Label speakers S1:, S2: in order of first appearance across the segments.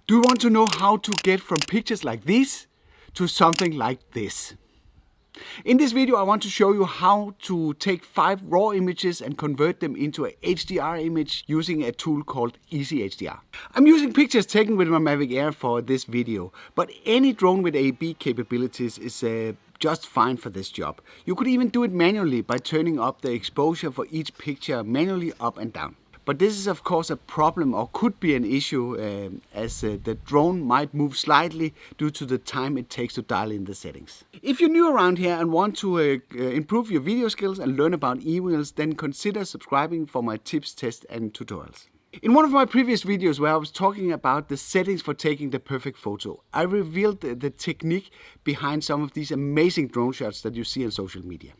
S1: Do you want to know how to get from pictures like these to something like this? In this video I want to show you how to take 5 raw images and convert them into an HDR image using a tool called EasyHDR. I'm using pictures taken with my Mavic Air for this video, but any drone with AB capabilities is just fine for this job. You could even do it manually by turning up the exposure for each picture manually up and down. But this is of course a problem, or could be an issue, as the drone might move slightly due to the time it takes to dial in the settings. If you're new around here and want to improve your video skills and learn about e-wheels, then consider subscribing for my tips, tests and tutorials. In one of my previous videos where I was talking about the settings for taking the perfect photo, I revealed the technique behind some of these amazing drone shots that you see on social media.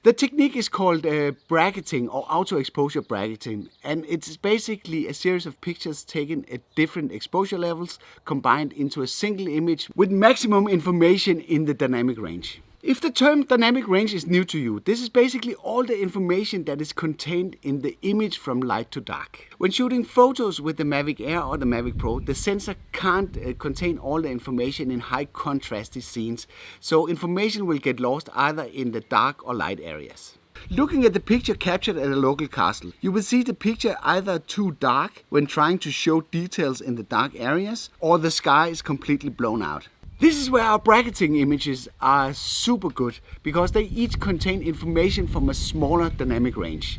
S1: The technique is called bracketing or auto exposure bracketing, and it's basically a series of pictures taken at different exposure levels combined into a single image with maximum information in the dynamic range. If the term dynamic range is new to you, this is basically all the information that is contained in the image from light to dark. When shooting photos with the Mavic Air or the Mavic Pro, the sensor can't contain all the information in high contrasty scenes, so information will get lost either in the dark or light areas. Looking at the picture captured at a local castle, you will see the picture either too dark when trying to show details in the dark areas, or the sky is completely blown out. This is where our bracketing images are super good, because they each contain information from a smaller dynamic range.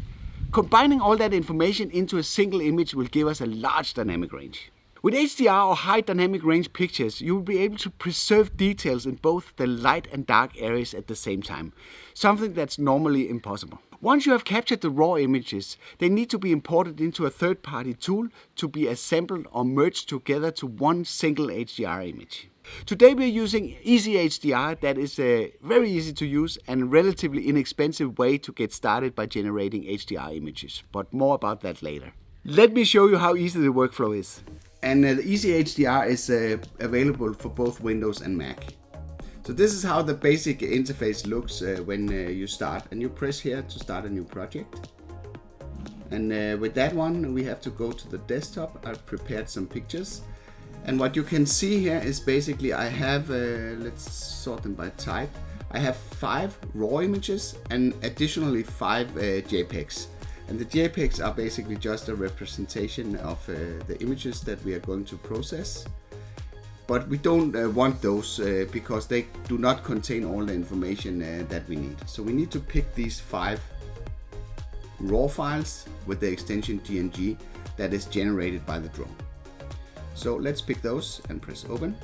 S1: Combining all that information into a single image will give us a large dynamic range. With HDR or high dynamic range pictures, you will be able to preserve details in both the light and dark areas at the same time, something that's normally impossible. Once you have captured the raw images, they need to be imported into a third-party tool to be assembled or merged together to one single HDR image. Today we're using EasyHDR, that is a very easy to use and relatively inexpensive way to get started by generating HDR images, but more about that later. Let me show you how easy the workflow is. And the EasyHDR is available for both Windows and Mac. So this is how the basic interface looks when you start, and you press here to start a new project. And with that one we have to go to the desktop. I've prepared some pictures. And what you can see here is basically I have, let's sort them by type. I have 5 raw images and additionally 5 JPEGs. And the JPEGs are basically just a representation of the images that we are going to process. But we don't want those because they do not contain all the information that we need. So we need to pick these 5 raw files with the extension GNG that is generated by the drone. So let's pick those and press open.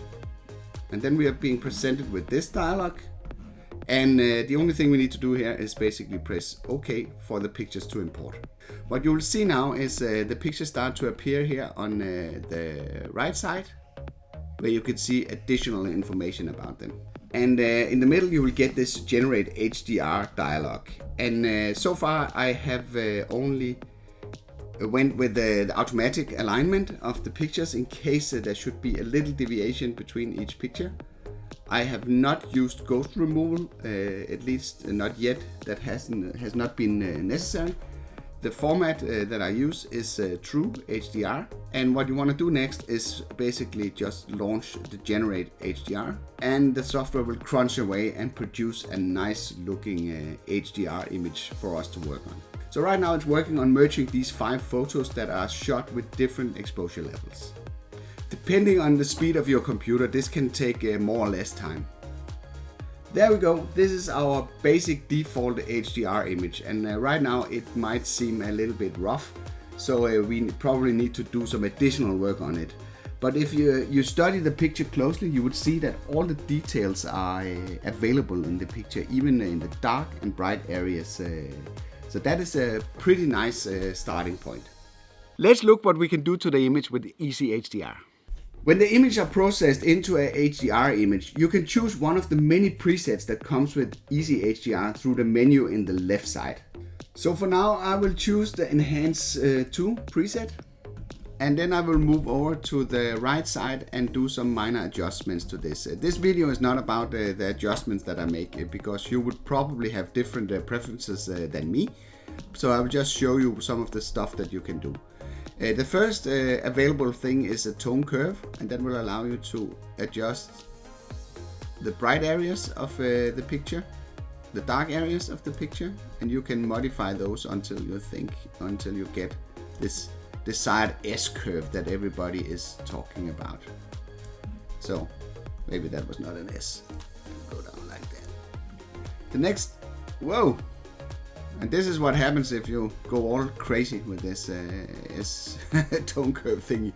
S1: And then we are being presented with this dialog. And the only thing we need to do here is basically press OK for the pictures to import. What you will see now is the pictures start to appear here on the right side, where you can see additional information about them. And in the middle you will get this generate HDR dialog. And so far I have only went with the automatic alignment of the pictures in case there should be a little deviation between each picture. I have not used ghost removal, at least not yet. That has not been necessary. The format that I use is True HDR, and what you want to do next is basically just launch the Generate HDR, and the software will crunch away and produce a nice looking HDR image for us to work on. So right now it's working on merging these 5 photos that are shot with different exposure levels. Depending on the speed of your computer, this can take more or less time. There we go. This is our basic default HDR image, and right now it might seem a little bit rough, so we probably need to do some additional work on it. But if you study the picture closely, you would see that all the details are available in the picture, even in the dark and bright areas. So that is a pretty nice starting point. Let's look what we can do to the image with EasyHDR. When the images are processed into a HDR image, you can choose one of the many presets that comes with EasyHDR through the menu in the left side. So for now I will choose the Enhance 2 preset, and then I will move over to the right side and do some minor adjustments to this. This video is not about the adjustments that I make, because you would probably have different preferences than me. So I will just show you some of the stuff that you can do. The first available thing is a tone curve, and that will allow you to adjust the bright areas of the picture, the dark areas of the picture, and you can modify those until you get this desired S curve that everybody is talking about. So maybe that was not an S. Go down like that. The next, whoa! And this is what happens if you go all crazy with this tone curve thingy.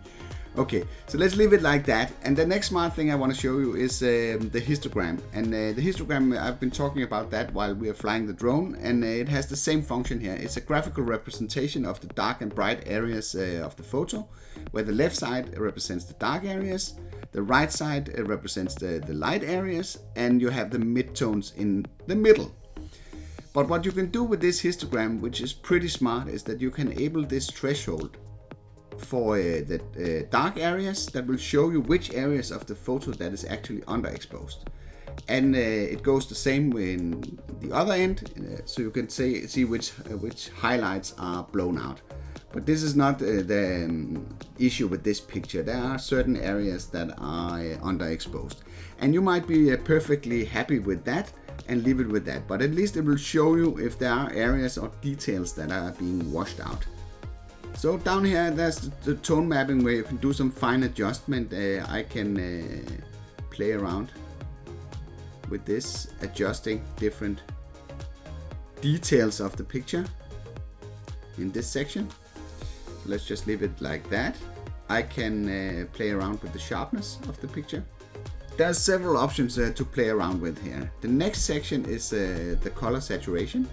S1: Okay, so let's leave it like that. And the next smart thing I want to show you is the histogram. And the histogram, I've been talking about that while we are flying the drone, and it has the same function here. It's a graphical representation of the dark and bright areas of the photo, where the left side represents the dark areas, the right side represents the light areas, and you have the midtones in the middle. But what you can do with this histogram, which is pretty smart, is that you can enable this threshold for the dark areas that will show you which areas of the photo that is actually underexposed. And it goes the same in the other end, so you can see which highlights are blown out. But this is not the issue with this picture. There are certain areas that are underexposed. And you might be perfectly happy with that and leave it with that. But at least it will show you if there are areas or details that are being washed out. So down here, there's the tone mapping where you can do some fine adjustment. I can play around with this, adjusting different details of the picture in this section. So let's just leave it like that. I can play around with the sharpness of the picture. There's several options to play around with here. The next section is the color saturation.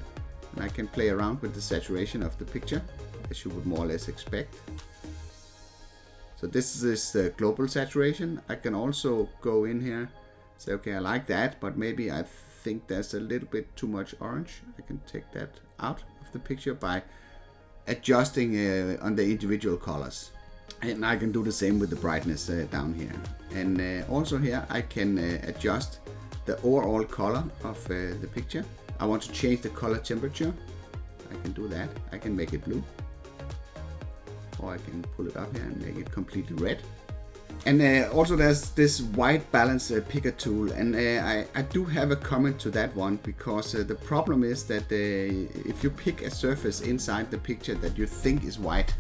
S1: And I can play around with the saturation of the picture, as you would more or less expect. So this is the global saturation. I can also go in here, say, okay, I like that, but maybe I think there's a little bit too much orange. I can take that out of the picture by adjusting on the individual colors. And I can do the same with the brightness down here. And also here I can adjust the overall color of the picture. I want to change the color temperature. I can do that. I can make it blue. Or I can pull it up here and make it completely red. And also there's this white balance picker tool, and I do have a comment to that one, because the problem is that if you pick a surface inside the picture that you think is white,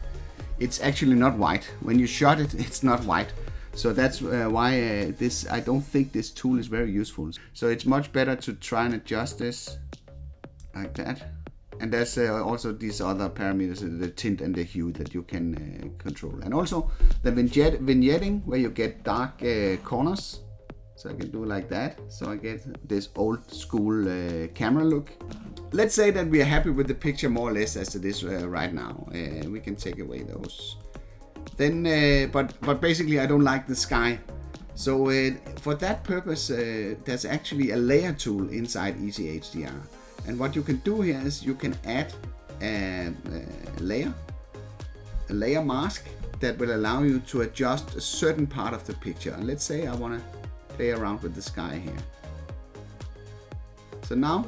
S1: it's actually not white. When you shot it, it's not white. So that's why I don't think this tool is very useful. So it's much better to try and adjust this like that. And there's also these other parameters, the tint and the hue, that you can control. And also the vignetting, where you get dark corners. So I can do like that. So I get this old school camera look. Let's say that we are happy with the picture more or less as it is right now. We can take away those. Then, but basically I don't like the sky. So for that purpose, there's actually a layer tool inside EasyHDR. And what you can do here is you can add a layer mask that will allow you to adjust a certain part of the picture. And let's say I want to play around with the sky here. So now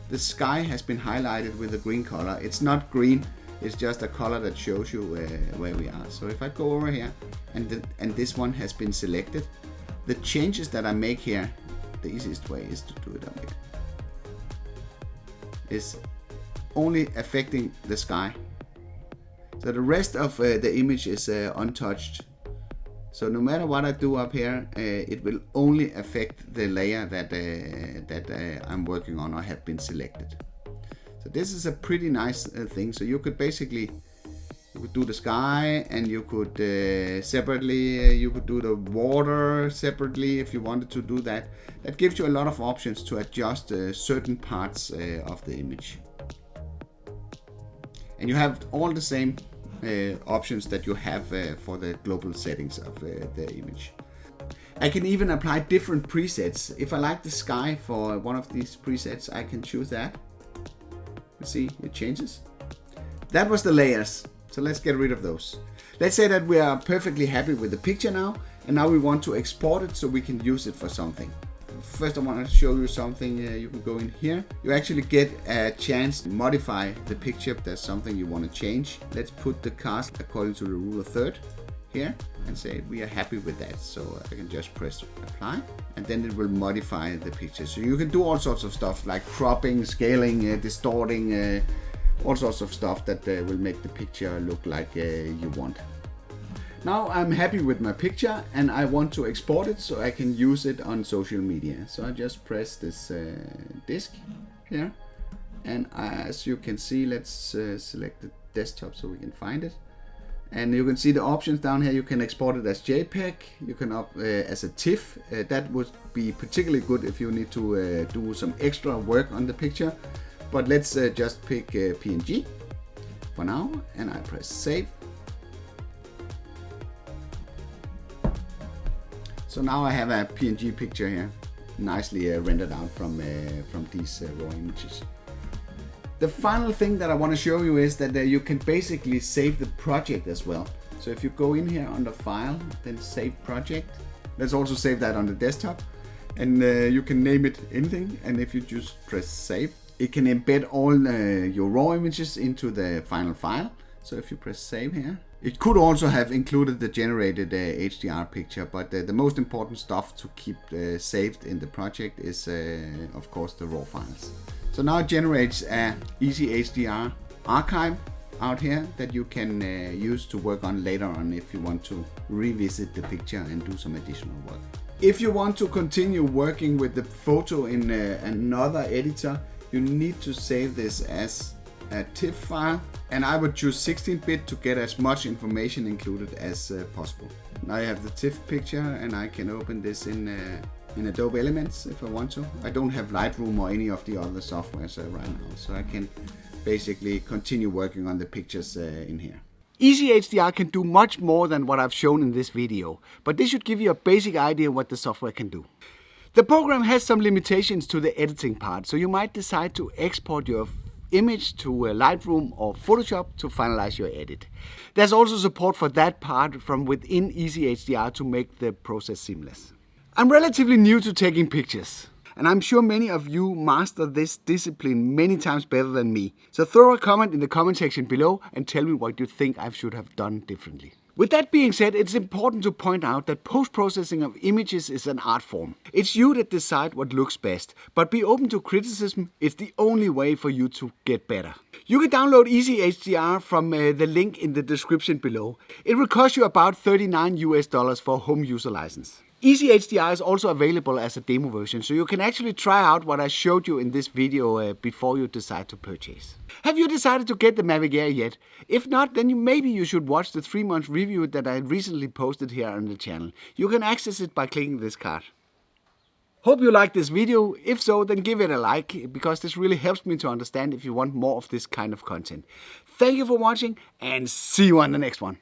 S1: the sky has been highlighted with a green color. It's not green, it's just a color that shows you where we are. So if I go over here and this one has been selected, the changes that I make here, the easiest way is to do it up here. Is only affecting the sky. So the rest of the image is untouched. So no matter what I do up here, it will only affect the layer that I'm working on or have been selected. So this is a pretty nice thing. So you could basically do the sky, and you could separately, you could do the water separately if you wanted to do that. That gives you a lot of options to adjust certain parts of the image. And you have all the same options that you have for the global settings of the image. I can even apply different presets. If I like the sky for one of these presets, I can choose that. You see, it changes. That was the layers. So let's get rid of those. Let's say that we are perfectly happy with the picture now, and now we want to export it so we can use it for something. first I want to show you something. You can go in here. You actually get a chance to modify the picture if there's something you want to change. Let's put the cast according to the rule of third here and say we are happy with that. So I can just press apply and then it will modify the picture. So you can do all sorts of stuff like cropping, scaling, distorting, all sorts of stuff that will make the picture look like you want. Now I'm happy with my picture and I want to export it so I can use it on social media. So I just press this disk here, and as you can see, let's select the desktop so we can find it. And you can see the options down here. You can export it as JPEG, you can as a TIFF. That would be particularly good if you need to do some extra work on the picture. But let's just pick PNG for now, and I press save. So now I have a PNG picture here, nicely rendered out from these raw images. The final thing that I want to show you is that you can basically save the project as well. So if you go in here under File, then Save Project. Let's also save that on the desktop, and you can name it anything. And if you just press Save, it can embed all your raw images into the final file. So if you press Save here, it could also have included the generated HDR picture, but the most important stuff to keep saved in the project is of course the raw files. So now it generates a EasyHDR archive out here that you can use to work on later on if you want to revisit the picture and do some additional work. If you want to continue working with the photo in another editor, you need to save this as a TIFF file, and I would choose 16-bit to get as much information included as possible. Now I have the TIFF picture and I can open this in Adobe Elements if I want to. I don't have Lightroom or any of the other softwares right now, so I can basically continue working on the pictures in here. EasyHDR can do much more than what I've shown in this video, but this should give you a basic idea what the software can do. The program has some limitations to the editing part, so you might decide to export your image to Lightroom or Photoshop to finalize your edit. There's also support for that part from within EasyHDR to make the process seamless. I'm relatively new to taking pictures, and I'm sure many of you master this discipline many times better than me. So throw a comment in the comment section below and tell me what you think I should have done differently. With that being said, it's important to point out that post-processing of images is an art form. It's you that decide what looks best, but be open to criticism. It's the only way for you to get better. You can download EasyHDR from the link in the description below. It will cost you about $39 for a home user license. EasyHDR is also available as a demo version, so you can actually try out what I showed you in this video before you decide to purchase. Have you decided to get the Mavic Air yet? If not, then maybe you should watch the 3-month review that I recently posted here on the channel. You can access it by clicking this card. Hope you liked this video. If so, then give it a like, because this really helps me to understand if you want more of this kind of content. Thank you for watching and see you on the next one.